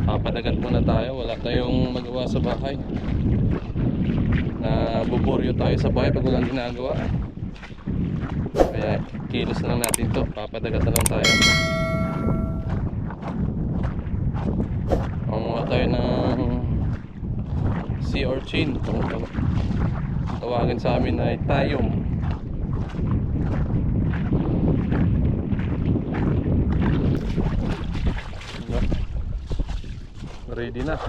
Papadagat muna tayo, wala tayong magawa sa bahay. Nabuburyo tayo sa bahay pag walang ginagawa. Kaya kilos na lang natin to, papadagat na lang tayo. Manguha tayo ng sea urchin, kung tawagin sa amin ay tayom. Ready na.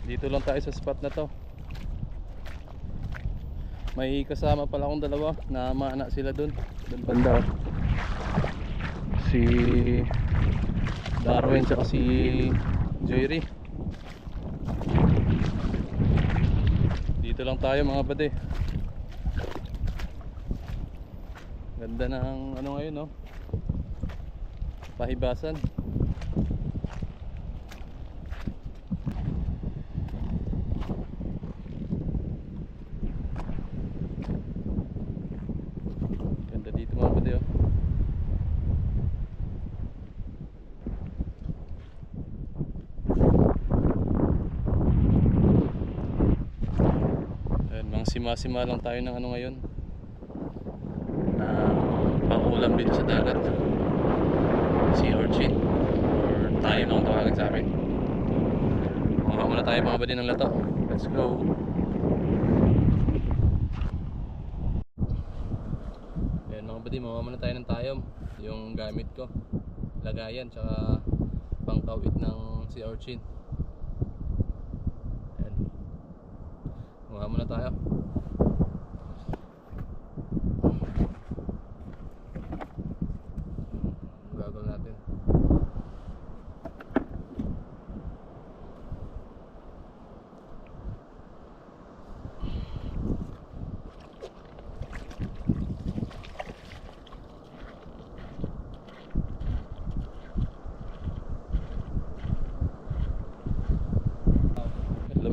Dito lang tayo sa spot na to. May kasama pala akong dalawa na maana sila dun banda. Si Darwin tsaka si Joyri. Dito lang tayo mga bade. Ganda ng ano ngayon, no? Pahibasan. Ganda dito mga bade, oh. Sima-sima lang tayo ng ano ngayon, pangulam dito sa dagat, sea urchin or tayo lang tawagin sa amin. Mukha muna tayo mga badi ng lato. Let's go. Ayan mga badi, mukha muna tayo ng tayom, yung gamit ko, lagayan tsaka pangkawit ng sea urchin. Ayan, mukha muna tayo.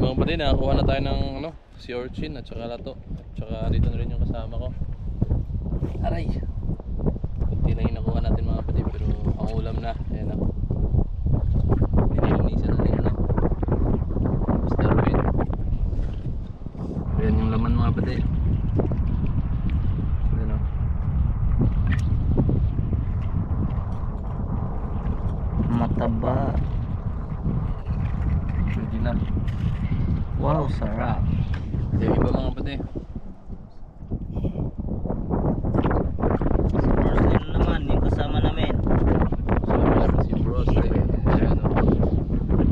Mga badi, nakakuha na tayo ng ano, sea urchin at saka lato. Tsaka dito na rin yung kasama ko. Aray! Kunti lang yung nakuha natin mga badi, pero ang ulam na. Ayan o. Nilinisan na rin ano, Starwin. Ayan yung laman mga badi. Ayan o. Mataba. Pwede na. Wow, sarap. Yung iba mga pati. Si Broslin naman, yung kasama namin. So, si Broslin. Ayan, oh.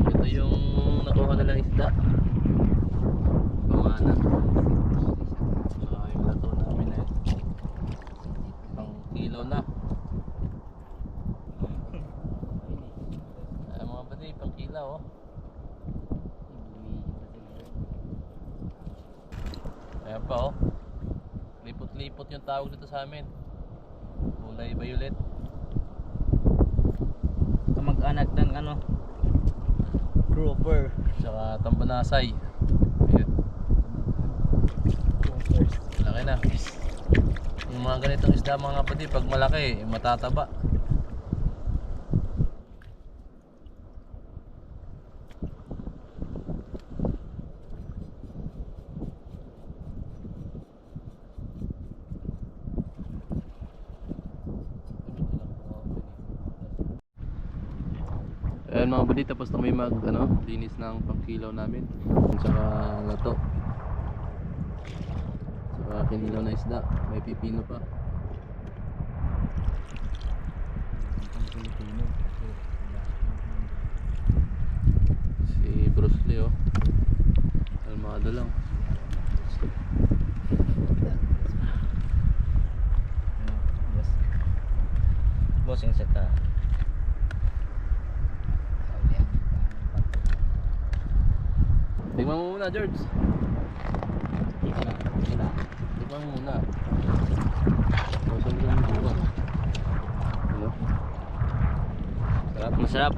Ito yung nakuha nilang isda. Pamana. So, yung lato namin eh. Pang kilo na. Ayan mga pati, pang kilo oh. Ayan pa oh. Lipot-lipot yung tawag dito sa amin. Kulay violet. Kamag-anak ng ano, grouper. Tsaka tambanasay. Ayan. Laki na. Yung mga ganitong isda mga kapatid, pag malaki, matataba. Ayan mga buddy, tapos na may linis ng pangkilaw namin. Saka lato. Saka kinilaw na isda. May pipino pa. Si Bruce Lee oh. Almado lang. Boss, yung set ka. Tignan mo muna, George. Tignan mo muna. Ano? Sarap? Masarap.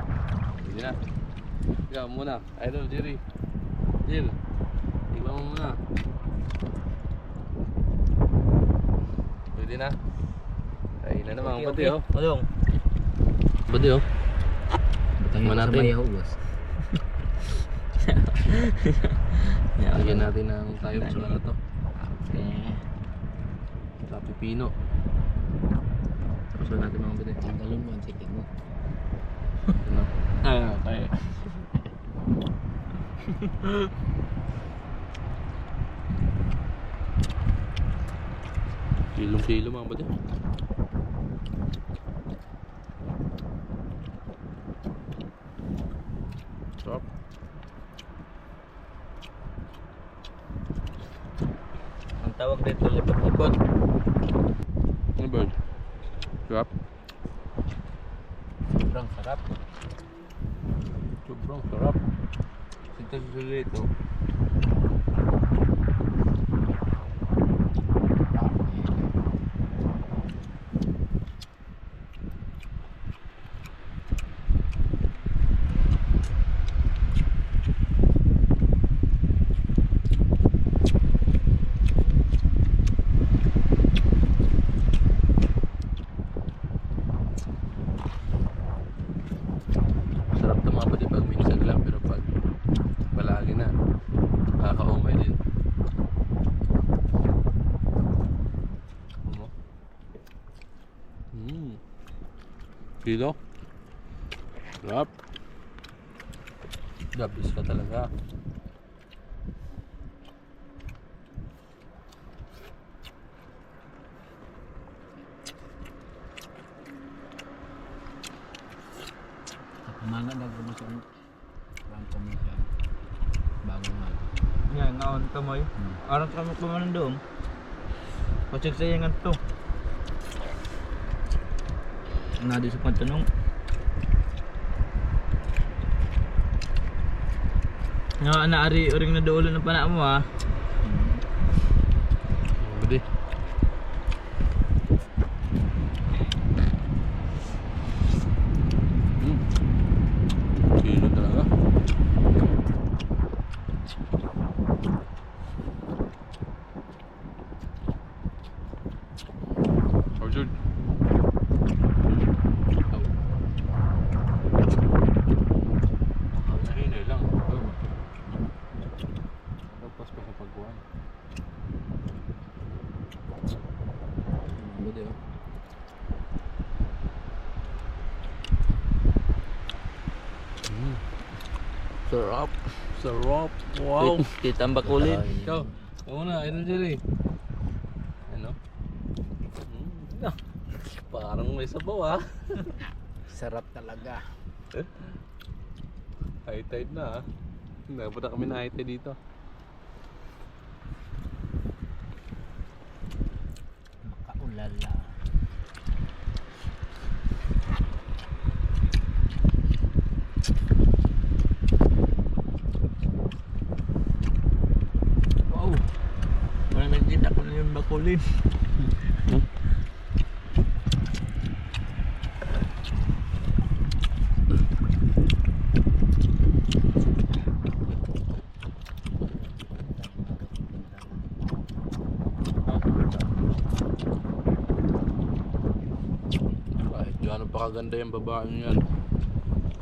Hindi na. Tignan mo muna. Idol, Jerry. Jill. Tignan mo muna. Pwede na. Ay na naman, pati oh. Padong. Pati oh. Tingnan sa natin. mayaw, boss. Lagyan natin ng tayo sa ano to. Okay. Sa pipino. Tapos natin mga kapatid. Tanggalin mo ang chicken mo. Ano? Okay. Kilong-kilo mga kapatid. Sarap. Ang tawag dito, lipot-lipot. Ano ba? Sarap. Sobrang sarap. Sobrang sarap. Ito dito. Sarap to mga kapatid pag minsan lang, pero pag palagi na, nakakaumay din. Ano? Kilo? Sarap. Dabis ka talaga. Umaga nagbubusan sa ang komisyon. Bagong mag. Yan, ngaon kamoy. Arang kami kumanan doon. Pachag sa iyangan to. Nga di sa pantanong. Nga naari uring na doon ng pana mo ha. Pwede. Kilo talaga. Arjun. Nahinay lang. Tapos pa sa pagkuhan. Buti oh. Sarap. Sarap. Wow. Kitambak ulit. Ikaw. Oo na, idol Jerry. Ano? Parang may sabaw ah. Sarap talaga. High tide na ah. Napunta kami na high tide dito. Makaulala. Wow. Parang nagkita ko na yung bakulin. Kahit gaano pa kaganda yung babae nyo yan,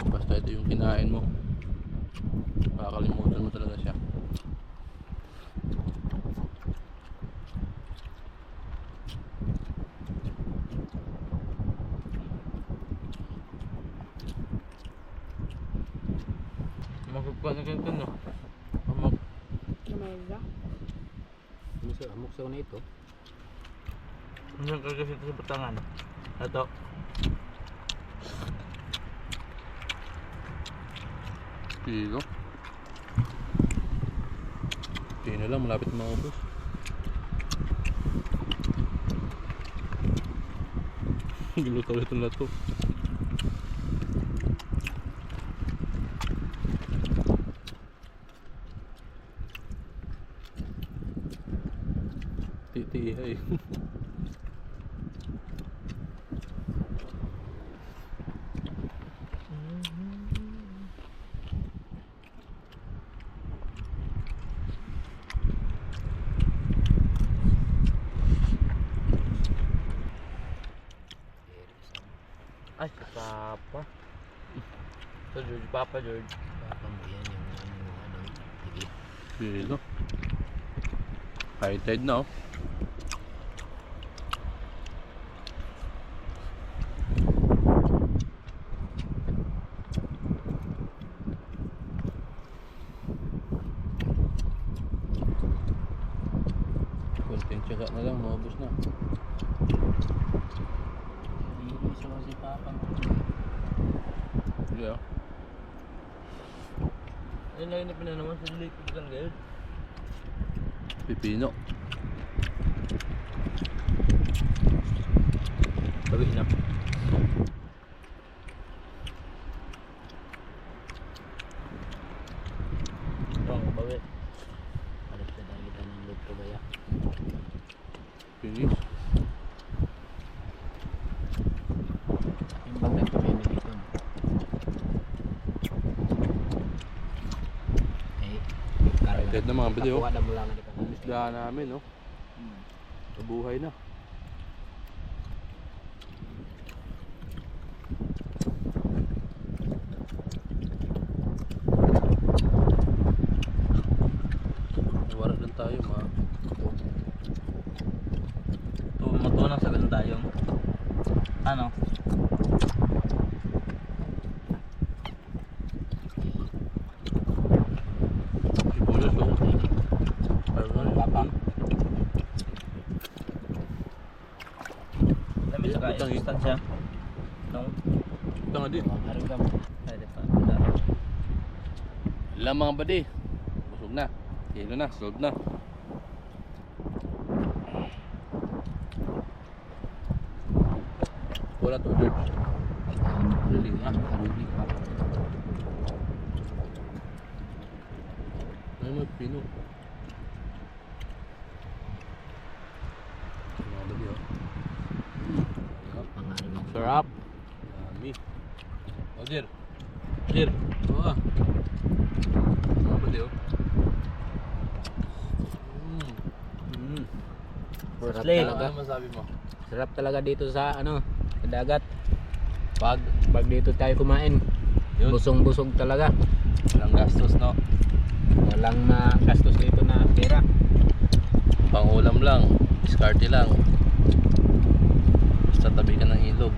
basta ito yung kinain mo, makakalimutan mo talaga siya. Magkukwan na ganito no. Amok sa una ito. Ano yung kagasit sa batangan? Ito. Kilo. Kilo lang, malapit maubos. Giluto ulit na to. Titihay. Ay, kasapa. So George, Papa George. Papa mo yan yung ano, sige. Bilo. High tide na oh. Kunting tiyaga na lang, maubos na. Iisa ko si Papa mo. Yeah. Ayun lang yung naman sa lake ko ngayon. Pipino. Bawi na. Ito ang bawi. Alis na dahil kita ng load ko ba ya? Finish. Yung bagay ko may dito. High tide na mga bili oh. Kapuha na mo lang dito. Isdahan namin no. Kabuhay na. Wala lang tayo mga. Matunan sa ganda tayo. Ano? Sibulos oh. Parang Papa. Dami sa kaya. Utang, eh. Sustansya. No? ito nga din. Araw ka mo. Pwede pa. Ilang mga badi. Busog na. Kilo na. Solve na. Wala to George. Galing ah. Harugig pa. Ay mo pino. Mga badi oh. Pangarap mo. Sarap. Yummy. Oh Jer. Jer. Oo ah. Mga badi oh. Sarap Slay. talaga. Ano masabi mo? Sarap talaga dito sa ano, sa dagat. Pag Pag dito tayo kumain, yun. busong-busog talaga. Walang gastos no. Walang magastos dito na pera. Pangulam lang. Diskarte lang. Basta tabi ka ng ilog.